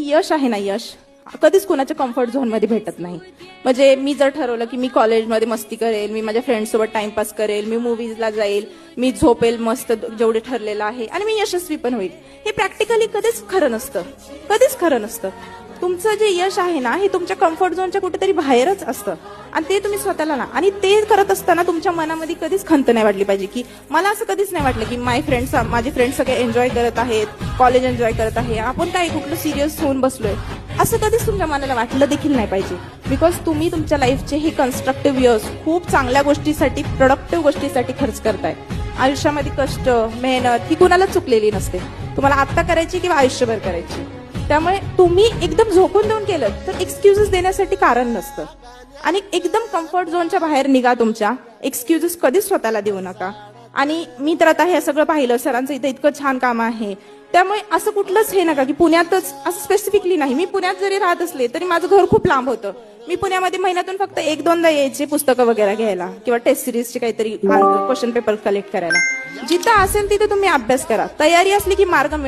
यश आहे ना, यश कधीच कोणाच्या कम्फर्ट झोनमध्ये भेटत नाही. म्हणजे मी जर ठरवलं की मी कॉलेजमध्ये मस्ती करेल, मी माझ्या फ्रेंड्ससोबत टाइमपास करेल, मी मूवीजला जाईल, मी झोपेल मस्त जेवढे ठरलेलं आहे आणि मी यशस्वी पण होईल, हे प्रॅक्टिकली कधीच खरं नसतं. कधीच खरं नसतं. तुमचं जे यश आहे ना, हे तुमच्या कम्फर्ट झोनच्या कुठेतरी बाहेरच असतं आणि ते तुम्ही स्वतःला ना, आणि ते करत असताना तुमच्या मनामध्ये कधीच खंत नाही वाटली पाहिजे की मला असं कधीच नाही वाटलं की माझे फ्रेंड्स सगळे एन्जॉय करत आहेत, कॉलेज एन्जॉय करत आहे, आपण काय कुठलं सिरियस होऊन बसलोय, असं कधीच तुमच्या मनाला वाटलं देखील नाही पाहिजे. बिकॉज तुम्ही तुमच्या लाईफचे हे कन्स्ट्रक्टिव्ह इयर्स खूप चांगल्या गोष्टीसाठी, प्रोडक्टिव्ह गोष्टीसाठी खर्च करताय. आयुष्यामध्ये कष्ट, मेहनत ही कुणाला चुकलेली नसते. तुम्हाला आत्ता करायची किंवा आयुष्यभर करायची. त्यामुळे तुम्ही एकदम झोकून देऊन केलं तर एक्सक्युजेस देण्यासाठी कारण नसतं. आणि एकदम कम्फर्ट झोनच्या बाहेर निघा. तुमच्या एक्सक्युजेस कधीच स्वतःला देऊ नका. आणि मी तर आता हे सगळं पाहिलं, सरांचं इथं इतकं छान काम आहे, त्यामुळे असं कुठलंच हे नका की पुण्यातच, असं स्पेसिफिकली नाही. मी पुण्यात जरी राहत असले तरी माझं घर खूप लांब होतं. मी पुण्यामध्ये महिन्यातून फक्त 1-2दा यायचे पुस्तकं वगैरे घ्यायला किंवा टेस्ट सिरीजचे काहीतरी क्वेश्चन पेपर कलेक्ट करायला. जिथं असेल तिथे तुम्ही अभ्यास करा. तयारी असली की मार्ग मिळेल.